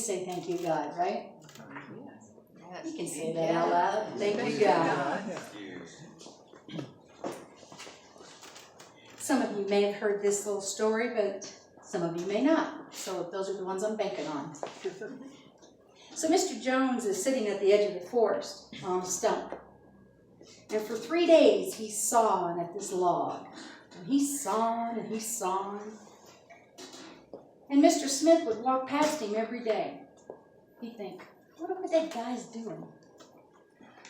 say thank you, God, right? Yes. You can say that out loud. Thank you, God. Some of you may have heard this little story, but some of you may not. So those are the ones I'm banking on. So Mr. Jones is sitting at the edge of the forest on a stump. And for 3 days, he's sawing at this log. And he's sawing and he's sawing. And Mr. Smith would walk past him every day. He'd think, what are that guy's doing?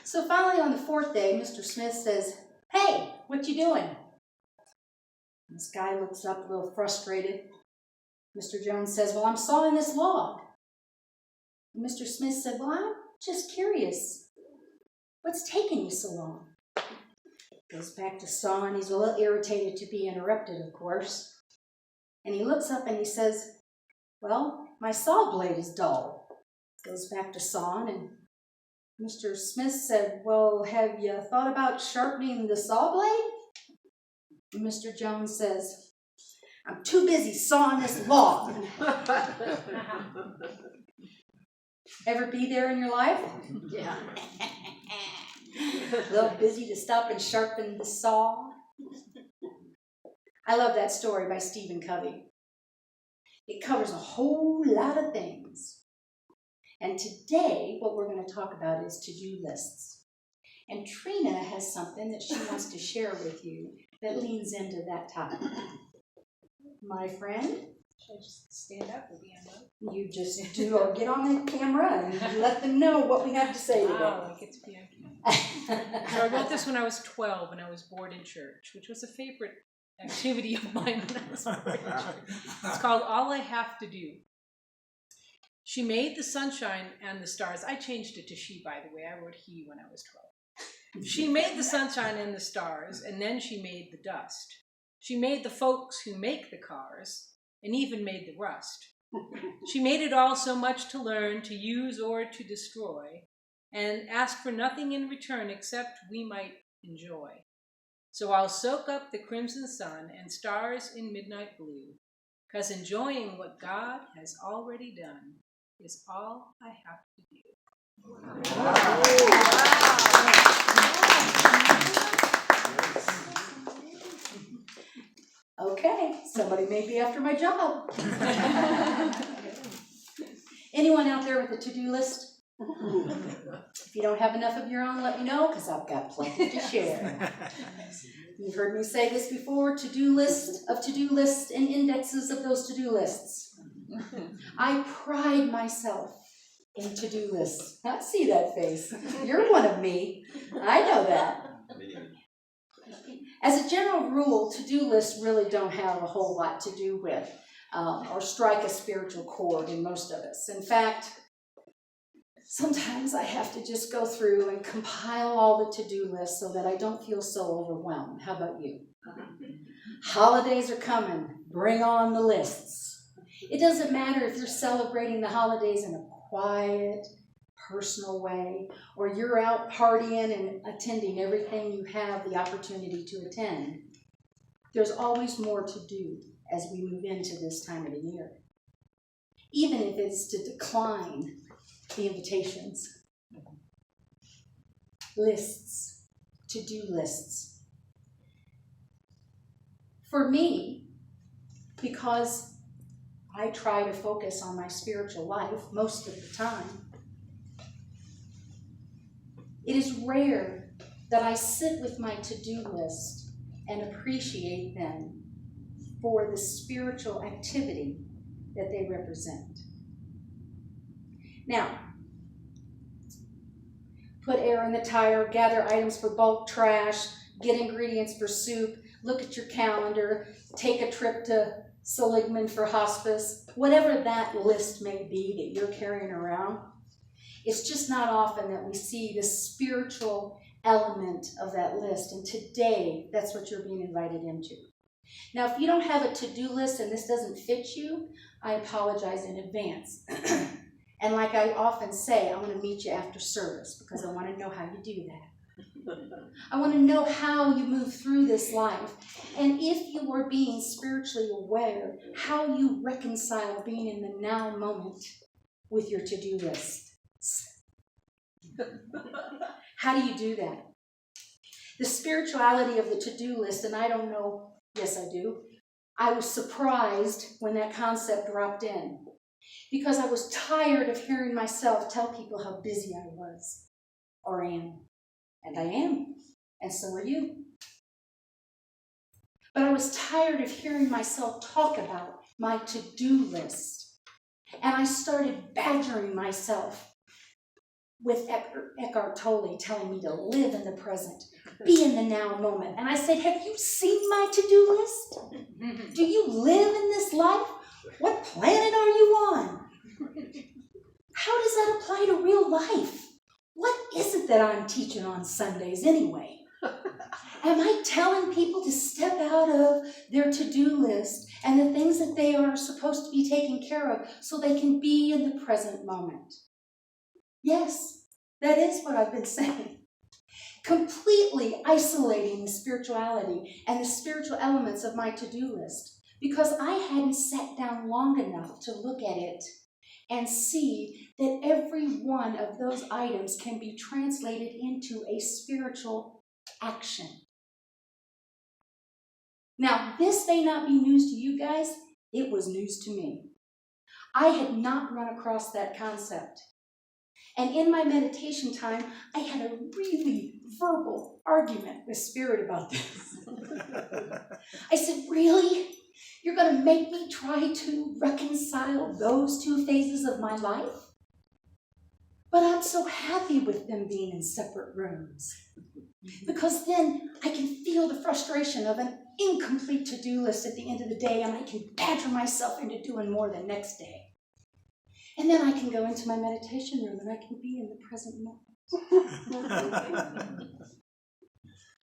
So finally on the 4th day, Mr. Smith says, hey, what you doing? And this guy looks up a little frustrated. Mr. Jones says, well, I'm sawing this log. And Mr. Smith said, well, I'm just curious. What's taking you so long? Goes back to sawing. He's a little irritated to be interrupted, of course. And he looks up and he says, well, my saw blade is dull. Goes back to sawing, and Mr. Smith said, well, have you thought about sharpening the saw blade? And Mr. Jones says, I'm too busy sawing this log. Ever be there in your life? Yeah. A little busy to stop and sharpen the saw. I love that story by Stephen Covey. It covers a whole lot of things. And today, what we're going to talk about is to-do lists. And Trina has something that she wants to share with you that leans into that topic. My friend? Should I just stand up or be on mode? You just do, or get on the camera and let them know what we have to say today. Wow, I get to be on camera. So I wrote this when I was 12 and I was bored in church, which was a favorite activity of mine when I was bored in church. It's called All I Have to Do. She made the sunshine and the stars. I changed it to she, by the way. I wrote he when I was 12. She made the sunshine and the stars, and then she made the dust. She made the folks who make the cars, and even made the rust. She made it all so much to learn, to use, or to destroy, and ask for nothing in return except we might enjoy. So I'll soak up the crimson sun and stars in midnight blue, 'cause enjoying what God has already done is all I have to do. Okay, somebody may be after my job. Anyone out there with a to-do list? If you don't have enough of your own, let me know, because I've got plenty to share. You've heard me say this before, to-do list of to-do lists and indexes of those to-do lists. I pride myself in to-do lists. I see that face. You're one of me. I know that. As a general rule, to-do lists really don't have a whole lot to do with or strike a spiritual chord in most of us. In fact, sometimes I have to just go through and compile all the to-do lists so that I don't feel so overwhelmed. How about you? Holidays are coming. Bring on the lists. It doesn't matter if you're celebrating the holidays in a quiet, personal way, or you're out partying and attending everything you have the opportunity to attend. There's always more to do as we move into this time of the year. Even if it's to decline the invitations. Lists, to-do lists. For me, because I try to focus on my spiritual life most of the time, it is rare that I sit with my to-do list and appreciate them for the spiritual activity that they represent. Now, put air in the tire, gather items for bulk trash, get ingredients for soup, look at your calendar, take a trip to Seligman for hospice, whatever that list may be that you're carrying around. It's just not often that we see the spiritual element of that list. And today, that's what you're being invited into. Now, if you don't have a to-do list and this doesn't fit you, I apologize in advance. And like I often say, I want to meet you after service because I want to know how you do that. I want to know how you move through this life. And if you are being spiritually aware, how you reconcile being in the now moment with your to-do list. How do you do that? The spirituality of the to-do list, and I don't know, yes I do, I was surprised when that concept dropped in because I was tired of hearing myself tell people how busy I was or am. And I am, and so are you. But I was tired of hearing myself talk about my to-do list. And I started badgering myself with Eckhart Tolle telling me to live in the present, be in the now moment. And I said, have you seen my to-do list? Do you live in this life? What planet are you on? How does that apply to real life? What is it that I'm teaching on Sundays anyway? Am I telling people to step out of their to-do list and the things that they are supposed to be taking care of so they can be in the present moment? Yes, that is what I've been saying. Completely isolating the spirituality and the spiritual elements of my to-do list because I hadn't sat down long enough to look at it and see that every one of those items can be translated into a spiritual action. Now, this may not be news to you guys. It was news to me. I had not run across that concept. And in my meditation time, I had a really verbal argument with Spirit about this. I said, really? You're going to make me try to reconcile those two phases of my life? But I'm so happy with them being in separate rooms. Because then I can feel the frustration of an incomplete to-do list at the end of the day, and I can badger myself into doing more the next day. And then I can go into my meditation room and I can be in the present moment.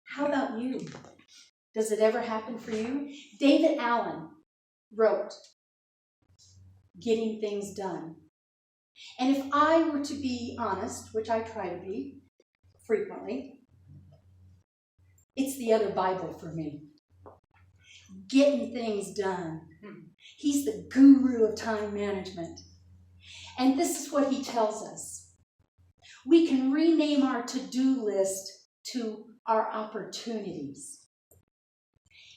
How about you? Does it ever happen for you? David Allen wrote, Getting Things Done. And if I were to be honest, which I try to be frequently, it's the other Bible for me. Getting Things Done. He's the guru of time management. And this is what he tells us. We can rename our to-do list to our opportunities.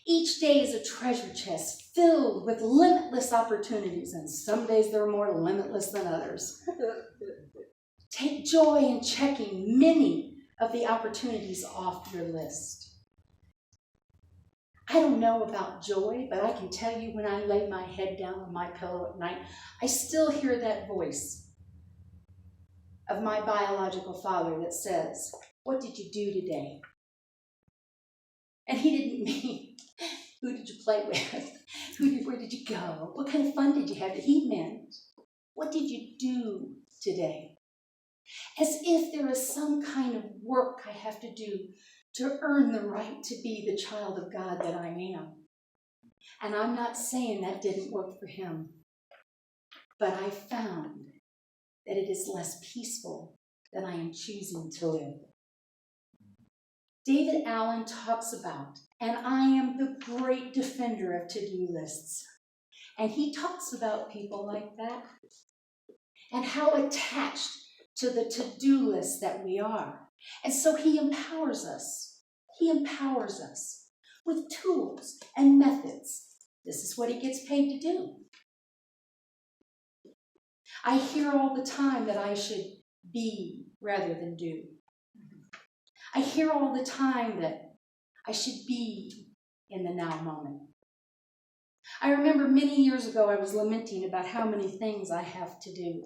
Each day is a treasure chest filled with limitless opportunities, and some days they're more limitless than others. Take joy in checking many of the opportunities off your list. I don't know about joy, but I can tell you when I lay my head down on my pillow at night, I still hear that voice of my biological father that says, what did you do today? And he didn't mean, who did you play with? Where did you go? What kind of fun did you have? He meant, what did you do today? As if there is some kind of work I have to do to earn the right to be the child of God that I am. And I'm not saying that didn't work for him, but I found that it is less peaceful than I am choosing to live. David Allen talks about, and I am the great defender of to-do lists, and he talks about people like that and how attached to the to-do list that we are. And so he empowers us. He empowers us with tools and methods. This is what he gets paid to do. I hear all the time that I should be rather than do. I hear all the time that I should be in the now moment. I remember many years ago I was lamenting about how many things I have to do.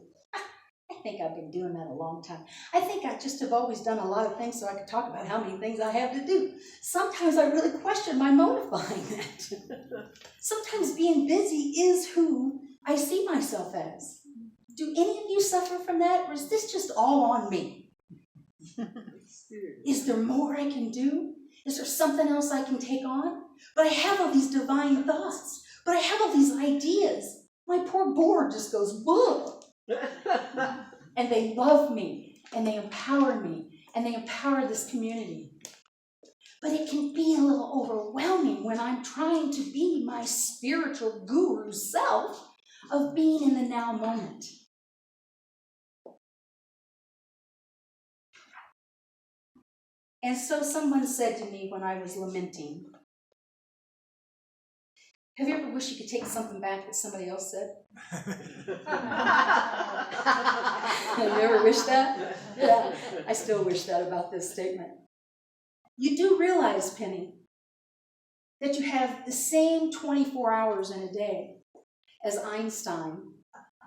I think I've been doing that a long time. I think I just have always done a lot of things so I could talk about how many things I have to do. Sometimes I really question my motive behind that. Sometimes being busy is who I see myself as. Do any of you suffer from that, or is this just all on me? Is there more I can do? Is there something else I can take on? But I have all these divine thoughts. But I have all these ideas. My poor board just goes, whoa. And they love me, and they empower me, and they empower this community. But it can be a little overwhelming when I'm trying to be my spiritual guru self of being in the now moment. And so someone said to me when I was lamenting, have you ever wished you could take something back that somebody else said? Have you ever wished that? Yeah, I still wish that about this statement. You do realize, Penny, that you have the same 24 hours in a day as Einstein,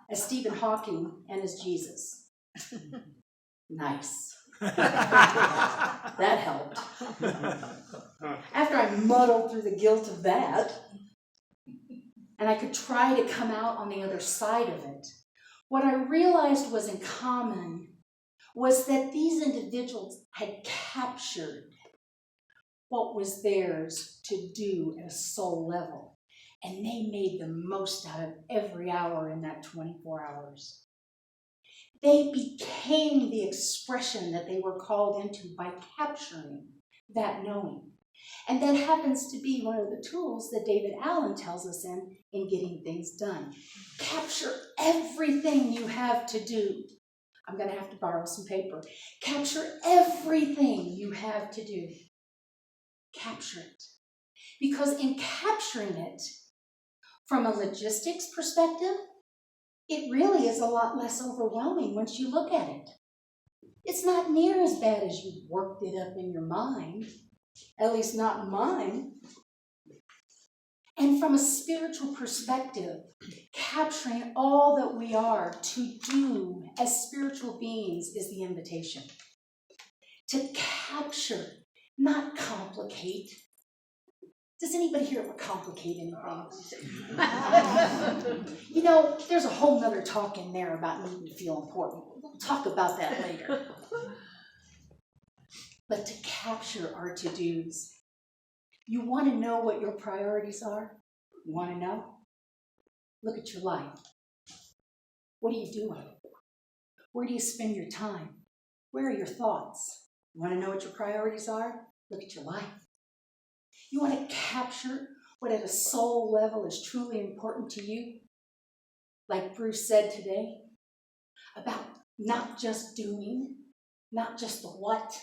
as Stephen Hawking, and as Jesus. Nice. That helped. After I muddled through the guilt of that, and I could try to come out on the other side of it, what I realized was in common was that these individuals had captured what was theirs to do at a soul level, and they made the most out of every hour in that 24 hours. They became the expression that they were called into by capturing that knowing. And that happens to be one of the tools that David Allen tells us in getting things done. Capture everything you have to do. I'm going to have to borrow some paper. Capture everything you have to do. Capture it. Because in capturing it, from a logistics perspective, it really is a lot less overwhelming once you look at it. It's not near as bad as you worked it up in your mind, at least not in mine. And from a spiritual perspective, capturing all that we are to do as spiritual beings is the invitation. To capture, not complicate. Does anybody here ever complicate anything? You know, there's a whole nother talk in there about needing to feel important. We'll talk about that later. But to capture our to-dos. You want to know what your priorities are? You want to know? Look at your life. What are you doing? Where do you spend your time? Where are your thoughts? You want to know what your priorities are? Look at your life. You want to capture what at a soul level is truly important to you? Like Bruce said today, about not just doing, not just the what.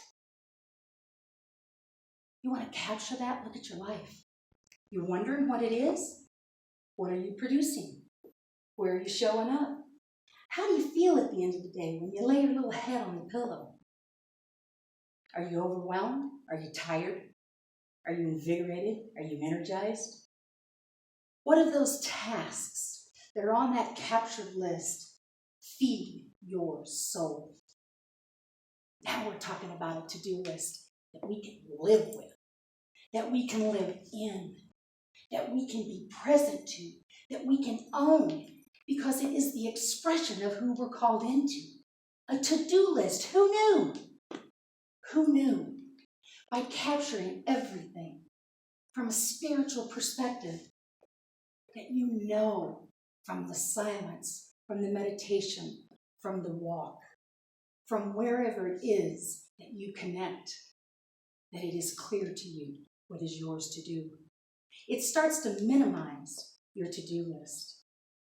You want to capture that? Look at your life. You're wondering what it is? What are you producing? Where are you showing up? How do you feel at the end of the day when you lay your little head on the pillow? Are you overwhelmed? Are you tired? Are you invigorated? Are you energized? What of those tasks that are on that captured list feed your soul? Now we're talking about a to-do list that we can live with, that we can live in, that we can be present to, that we can own, because it is the expression of who we're called into. A to-do list. Who knew? Who knew? By capturing everything from a spiritual perspective, that you know from the silence, from the meditation, from the walk, from wherever it is that you connect, that it is clear to you what is yours to do. It starts to minimize your to-do list.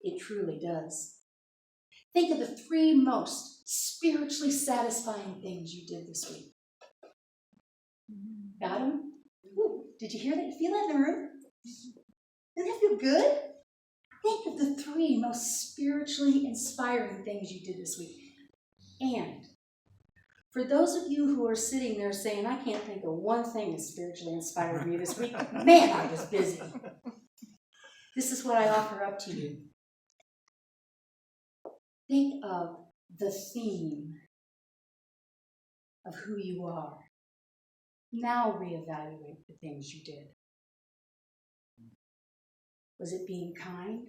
It truly does. Think of the 3 most spiritually satisfying things you did this week. Got them? Ooh, did you hear that? You feel that in the room? Doesn't that feel good? Think of the 3 most spiritually inspiring things you did this week. And for those of you who are sitting there saying, I can't think of one thing that spiritually inspired me this week, man, I was busy. This is what I offer up to you. Think of the theme of who you are. Now reevaluate the things you did. Was it being kind?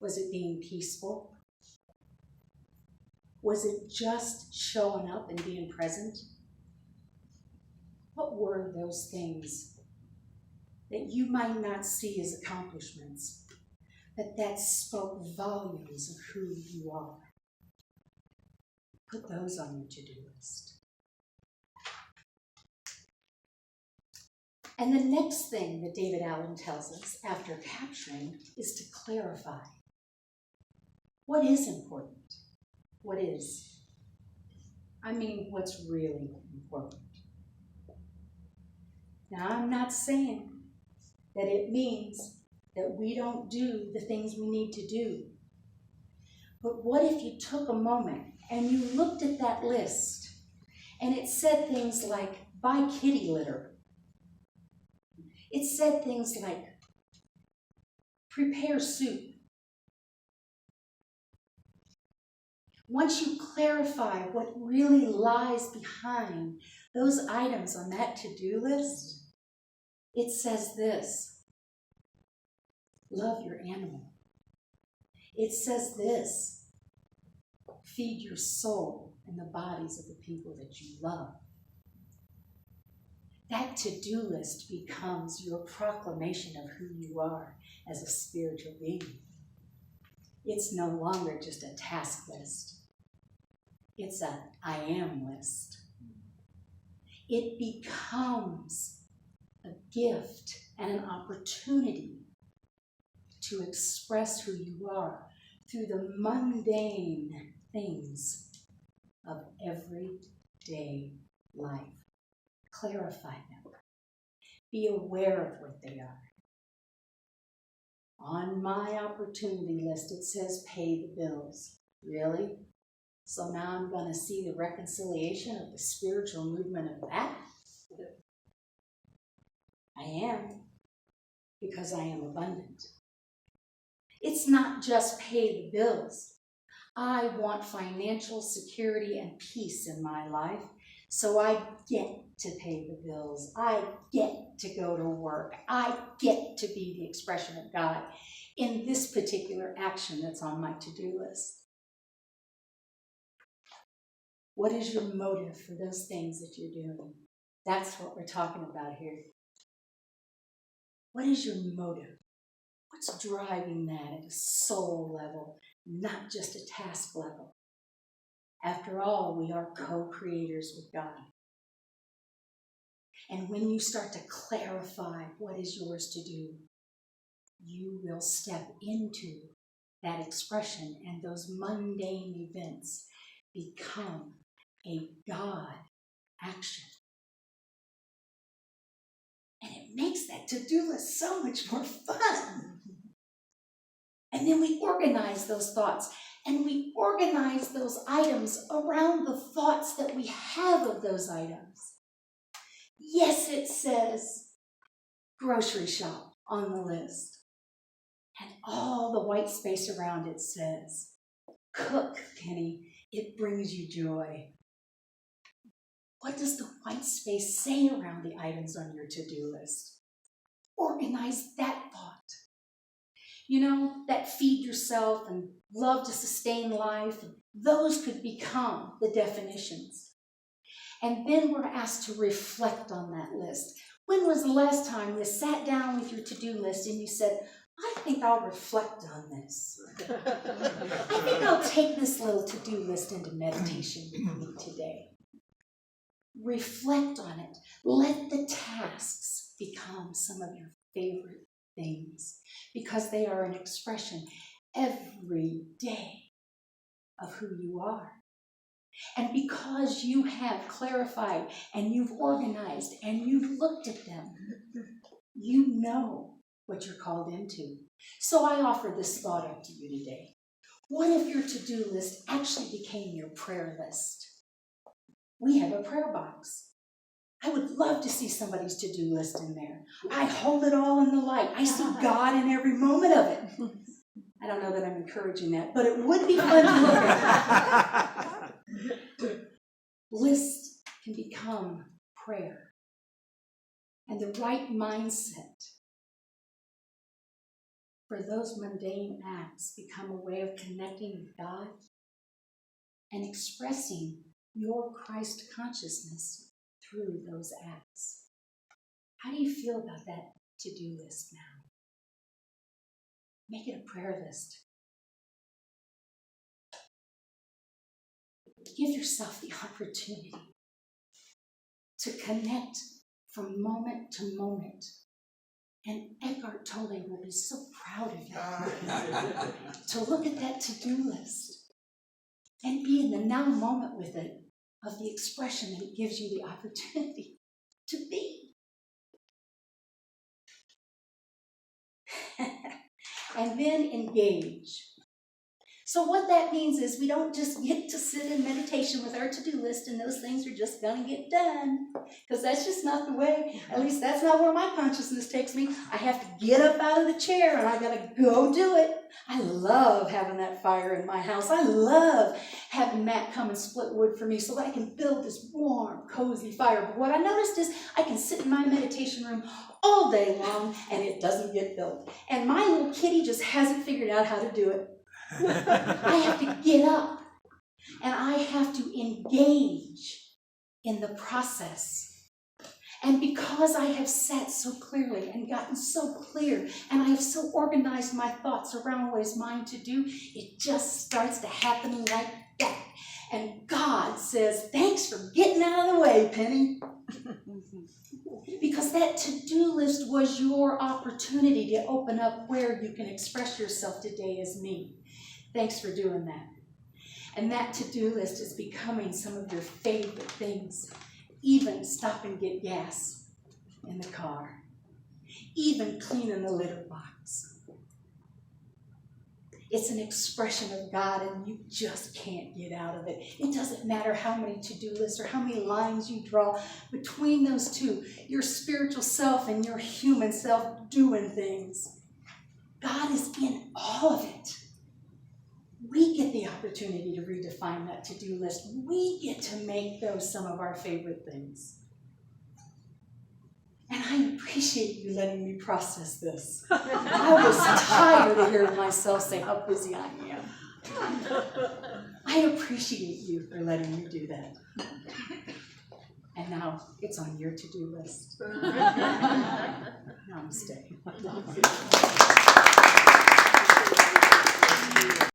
Was it being peaceful? Was it just showing up and being present? What were those things that you might not see as accomplishments, but that spoke volumes of who you are? Put those on your to-do list. And the next thing that David Allen tells us after capturing is to clarify. What is important? What is? I mean what's really important. Now, I'm not saying that it means that we don't do the things we need to do. But what if you took a moment and you looked at that list and it said things like, buy kitty litter. It said things like, prepare soup. Once you clarify what really lies behind those items on that to-do list, it says this: love your animal. It says this: feed your soul and the bodies of the people that you love. That to-do list becomes your proclamation of who you are as a spiritual being. It's no longer just a task list. It's a I am list. It becomes a gift and an opportunity to express who you are through the mundane things of everyday life. Clarify them. Be aware of what they are. On my opportunity list, it says pay the bills. Really? So now I'm going to see the reconciliation of the spiritual movement of that? I am, because I am abundant. It's not just pay the bills. I want financial security and peace in my life, so I get to pay the bills. I get to go to work. I get to be the expression of God in this particular action that's on my to-do list. What is your motive for those things that you're doing? That's what we're talking about here. What is your motive? What's driving that at a soul level, not just a task level? After all, we are co-creators with God. And when you start to clarify what is yours to do, you will step into that expression, and those mundane events become a God action. And it makes that to-do list so much more fun. And then we organize those thoughts, and we organize those items around the thoughts that we have of those items. Yes, it says grocery shop on the list. And all the white space around it says, cook, Penny, it brings you joy. What does the white space say around the items on your to-do list? Organize that thought. You know, that feed yourself and love to sustain life, those could become the definitions. And then we're asked to reflect on that list. When was the last time you sat down with your to-do list and you said, I think I'll reflect on this. I think I'll take this little to-do list into meditation with me today. Reflect on it. Let the tasks become some of your favorite things, because they are an expression every day of who you are. And because you have clarified and you've organized and you've looked at them, you know what you're called into. So I offer this thought up to you today. What if your to-do list actually became your prayer list? We have a prayer box. I would love to see somebody's to-do list in there. I hold it all in the light. I see God in every moment of it. I don't know that I'm encouraging that, but it would be fun to look at. Lists can become prayer. And the right mindset for those mundane acts become a way of connecting with God and expressing your Christ consciousness through those acts. How do you feel about that to-do list now? Make it a prayer list. Give yourself the opportunity to connect from moment to moment. And Eckhart Tolle will be so proud of you to look at that to-do list and be in the now moment with it of the expression that it gives you the opportunity to be. And then engage. So what that means is we don't just get to sit in meditation with our to-do list and those things are just gonna get done. Because that's just not the way, at least that's not where my consciousness takes me. I have to get up out of the chair and I gotta go do it. I love having that fire in my house. I love having Matt come and split wood for me so that I can build this warm, cozy fire. But what I noticed is I can sit in my meditation room all day long and it doesn't get built. And my little kitty just hasn't figured out how to do it. I have to get up and I have to engage in the process. And because I have sat so clearly and gotten so clear and I have so organized my thoughts around what is mine to do, it just starts to happen like that. And God says, thanks for getting out of the way, Penny. Because that to-do list was your opportunity to open up where you can express yourself today as me. Thanks for doing that. And that to-do list is becoming some of your favorite things. Even stop and get gas in the car. Even cleaning the litter box. It's an expression of God and you just can't get out of it. It doesn't matter how many to-do lists or how many lines you draw between those two, your spiritual self and your human self doing things. God is in all of it. We get the opportunity to redefine that to-do list. We get to make those some of our favorite things. And I appreciate you letting me process this. I was tired of hearing myself say how busy I am. I appreciate you for letting me do that. And now it's on your to-do list. Namaste.